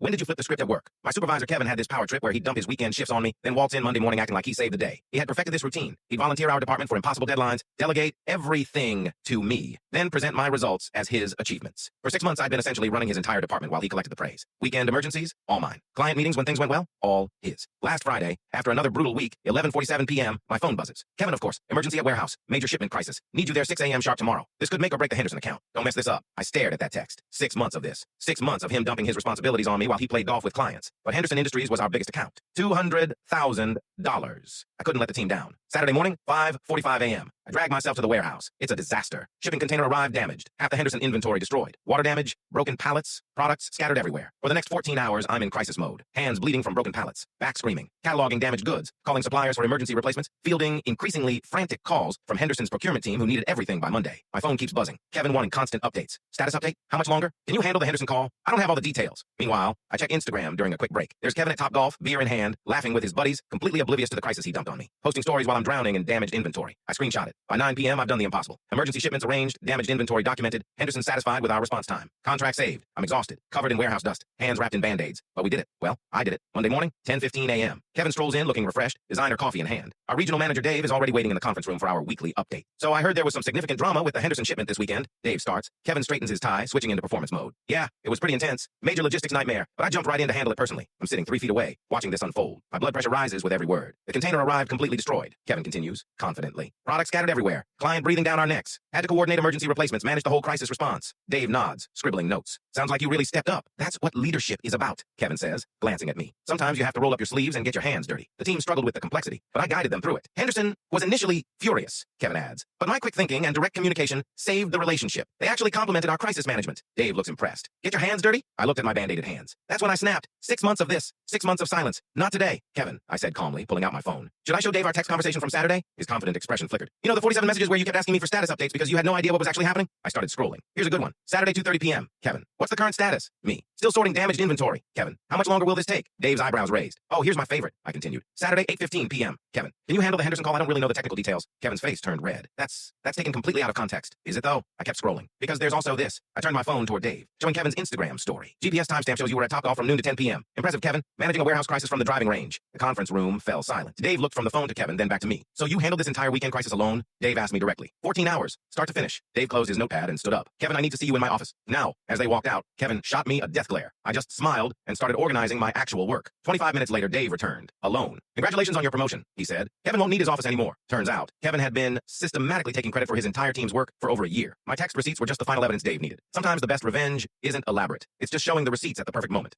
When did you flip the script at work? My supervisor Kevin had this power trip where he'd dump his weekend shifts on me, then waltz in Monday morning acting like he saved the day. He had perfected this routine. He'd volunteer our department for impossible deadlines, delegate everything to me, then present my results as his achievements. For 6 months, I'd been essentially running his entire department while he collected the praise. Weekend emergencies, all mine. Client meetings when things went well, all his. Last Friday, after another brutal week, 11:47 p.m., my phone buzzes. Kevin, of course. Emergency at warehouse. Major shipment crisis. Need you there 6 a.m. sharp tomorrow. This could make or break the Henderson account. Don't mess this up. I stared at that text. 6 months of this. 6 months of him dumping his responsibilities on me while he played golf with clients. But Henderson Industries was our biggest account. $200,000. I couldn't let the team down. Saturday morning, 5:45 a.m. I dragged myself to the warehouse. It's a disaster. Shipping container arrived damaged. Half the Henderson inventory destroyed. Water damage, broken pallets, products scattered everywhere. For the next 14 hours, I'm in crisis mode. Hands bleeding from broken pallets. Back screaming. Cataloging damaged goods. Calling suppliers for emergency replacements. Fielding increasingly frantic calls from Henderson's procurement team who needed everything by Monday. My phone keeps buzzing. Kevin wanting constant updates. Status update? How much longer? Can you handle the Henderson call? I don't have all the details. Meanwhile, I check Instagram during a quick break. There's Kevin at Topgolf, beer in hand, laughing with his buddies, completely oblivious to the crisis he dumped on me. Posting stories while I'm drowning in damaged inventory. I screenshot it. By 9 p.m., I've done the impossible. Emergency shipments arranged, damaged inventory documented, Henderson satisfied with our response time. Contract saved. I'm exhausted, covered in warehouse dust, hands wrapped in Band-Aids. But we did it. Well, I did it. Monday morning, 10:15 a.m. Kevin strolls in looking refreshed, designer coffee in hand. Our regional manager Dave is already waiting in the conference room for our weekly update. So I heard there was some significant drama with the Henderson shipment this weekend. Dave starts. Kevin straightens his tie, switching into performance mode. Yeah, it was pretty intense. Major logistics nightmare, but I jumped right in to handle it personally. I'm sitting 3 feet away, watching this unfold. My blood pressure rises with every word. The container arrived completely destroyed. Kevin continues, confidently. Products scattered everywhere. Client breathing down our necks. Had to coordinate emergency replacements, manage the whole crisis response. Dave nods, scribbling notes. Sounds like you really stepped up. That's what leadership is about, Kevin says, glancing at me. Sometimes you have to roll up your sleeves and get your hands dirty. The team struggled with the complexity, but I guided them through it. Henderson was initially furious, Kevin adds. But my quick thinking and direct communication saved the relationship. They actually complimented our crisis management. Dave looks impressed. Get your hands dirty? I looked at my band-aided hands. That's when I snapped. 6 months of this. 6 months of silence. Not today, Kevin, I said calmly, pulling out my phone. Should I show Dave our text conversation from Saturday? His confident expression flickered. You know the 47 messages where you kept asking me for status updates because you had no idea what was actually happening? I started scrolling. Here's a good one. Saturday 2:30 p.m. Kevin. What's the current status? Me. Still sorting damaged inventory. Kevin. How much longer will this take? Dave's eyebrows raised. Oh, here's my favorite, I continued. Saturday 8:15 p.m. Kevin. Can you handle the Henderson call? I don't really know the technical details. Kevin's face turned red. That's taken completely out of context. Is it though? I kept scrolling. Because there's also this. I turned my phone toward Dave, showing Kevin's Instagram story. GPS timestamp shows you were at Topgolf from noon to 10 p.m. Impressive, Kevin. Managing a warehouse crisis from the driving range. The conference room fell silent. Dave looked from the phone to Kevin, then back to me. So you handled this entire weekend crisis alone? Dave asked me directly. 14 hours, start to finish. Dave closed his notepad and stood up. Kevin, I need to see you in my office. Now, as they walked out, Kevin shot me a death glare. I just smiled and started organizing my actual work. 25 minutes later, Dave returned, alone. Congratulations on your promotion, he said. Kevin won't need his office anymore. Turns out, Kevin had been systematically taking credit for his entire team's work for over a year. My text receipts were just the final evidence Dave needed. Sometimes the best revenge isn't elaborate. It's just showing the receipts at the perfect moment.